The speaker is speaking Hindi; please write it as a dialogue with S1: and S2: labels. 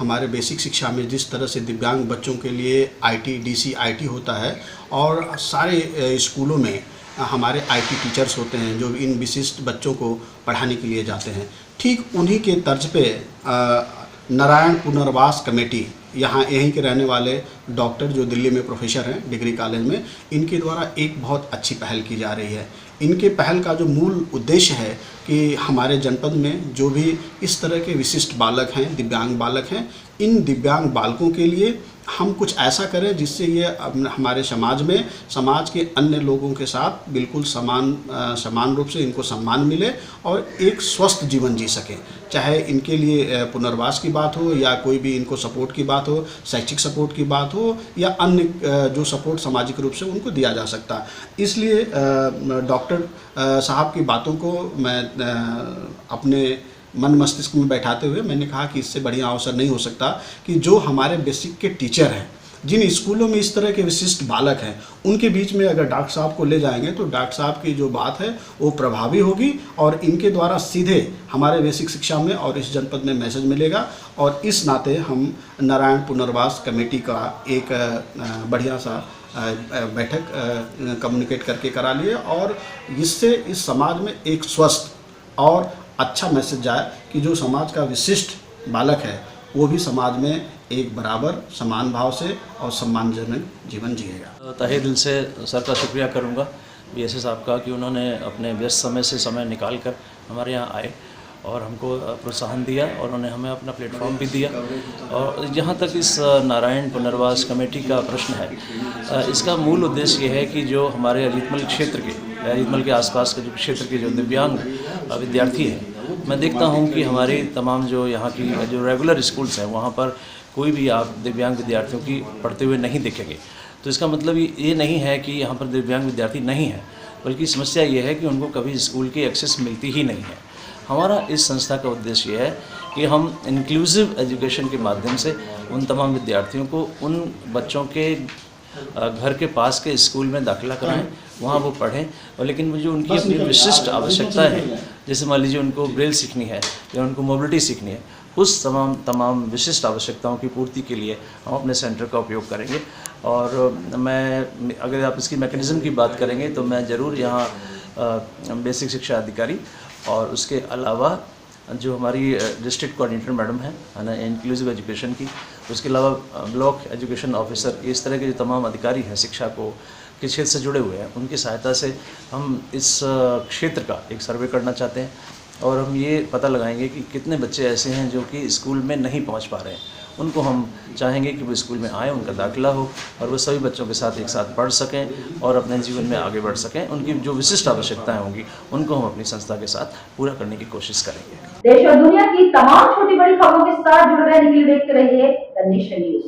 S1: हमारे बेसिक शिक्षा में जिस तरह से दिव्यांग बच्चों के लिए आईटी डीसीआईटी होता है और सारे स्कूलों में हमारे आईटी टीचर्स होते हैं जो इन विशिष्ट बच्चों को पढ़ाने के लिए जाते हैं, ठीक उन्हीं के तर्ज पे नारायण पुनर्वास कमेटी, यहाँ यहीं के रहने वाले डॉक्टर जो दिल्ली में प्रोफेसर हैं डिग्री कॉलेज में, इनके द्वारा एक बहुत अच्छी पहल की जा रही है। इनके पहल का जो मूल उद्देश्य है कि हमारे जनपद में जो भी इस तरह के विशिष्ट बालक हैं, दिव्यांग बालक हैं, इन दिव्यांग बालकों के लिए हम कुछ ऐसा करें जिससे ये हमारे समाज में समाज के अन्य लोगों के साथ बिल्कुल समान रूप से इनको सम्मान मिले और एक स्वस्थ जीवन जी सकें। चाहे इनके लिए पुनर्वास की बात हो या कोई भी इनको सपोर्ट की बात हो, शैक्षिक सपोर्ट की बात हो या अन्य जो सपोर्ट सामाजिक रूप से उनको दिया जा सकता है। इसलिए डॉक्टर साहब की बातों को मैं अपने मन मस्तिष्क में बैठाते हुए मैंने कहा कि इससे बढ़िया अवसर नहीं हो सकता कि जो हमारे बेसिक के टीचर हैं, जिन स्कूलों में इस तरह के विशिष्ट बालक हैं, उनके बीच में अगर डॉक्टर साहब को ले जाएंगे तो डॉक्टर साहब की जो बात है वो प्रभावी होगी और इनके द्वारा सीधे हमारे बेसिक शिक्षा में और इस जनपद में मैसेज मिलेगा। और इस नाते हम नारायण पुनर्वास कमेटी का एक बढ़िया सा बैठक कम्युनिकेट करके करा लिए और इससे इस समाज में एक स्वस्थ और अच्छा मैसेज जाए कि जो समाज का विशिष्ट बालक है वो भी समाज में एक बराबर समान भाव से और सम्मानजनक जीवन जिएगा।
S2: तहे दिल से सर का शुक्रिया करूंगा बीएसए साहब का कि उन्होंने अपने व्यस्त समय से समय निकाल कर हमारे यहाँ आए और हमको प्रोत्साहन दिया और उन्होंने हमें अपना प्लेटफॉर्म भी दिया। और जहाँ तक इस नारायण पुनर्वास कमेटी का प्रश्न है, इसका मूल उद्देश्य ये है कि जो हमारे अलीतमल क्षेत्र के, अलीतमल के आसपास के जो क्षेत्र के जो दिव्यांग विद्यार्थी हैं, मैं देखता हूँ कि हमारी तमाम जो यहाँ की जो रेगुलर स्कूल्स हैं वहाँ पर कोई भी आप दिव्यांग विद्यार्थियों की पढ़ते हुए नहीं दिखेंगे। तो इसका मतलब ये नहीं है कि यहाँ पर दिव्यांग विद्यार्थी नहीं हैं, बल्कि समस्या ये है कि उनको कभी स्कूल की एक्सेस मिलती ही नहीं है। हमारा इस संस्था का उद्देश्य ये है कि हम इंक्लूसिव एजुकेशन के माध्यम से उन तमाम विद्यार्थियों को उन बच्चों के घर के पास के स्कूल में दाखिला कराएं, वहाँ वो पढ़ें। और लेकिन मुझे उनकी अपनी विशिष्ट आवश्यकताएं हैं, जैसे मान लीजिए उनको ब्रेल सीखनी है या उनको मोबिलिटी सीखनी है, उस तमाम विशिष्ट आवश्यकताओं की पूर्ति के लिए हम अपने सेंटर का उपयोग करेंगे। और मैं अगर आप इसकी मैकेनिज़्म की बात करेंगे तो मैं ज़रूर यहाँ बेसिक शिक्षा अधिकारी और उसके अलावा जो हमारी डिस्ट्रिक्ट कोऑर्डिनेटर मैडम है ना इंक्लूसिव एजुकेशन की, उसके अलावा ब्लॉक एजुकेशन ऑफिसर, इस तरह के जो तमाम अधिकारी हैं शिक्षा को के क्षेत्र से जुड़े हुए हैं, उनकी सहायता से हम इस क्षेत्र का एक सर्वे करना चाहते हैं और हम ये पता लगाएंगे कि कितने बच्चे ऐसे हैं जो कि स्कूल में नहीं पहुंच पा रहे हैं। उनको हम चाहेंगे कि वो स्कूल में आएँ, उनका दाखिला हो और वो सभी बच्चों के साथ एक साथ पढ़ सकें और अपने जीवन में आगे बढ़ सकें। उनकी जो विशिष्ट आवश्यकताएं होंगी उनको हम अपनी संस्था के साथ पूरा करने की कोशिश करेंगे।
S3: देश और दुनिया की तमाम छोटी बड़ी खबरों के साथ जुड़े रहने के लिए देखते रहिए द नेशन न्यूज।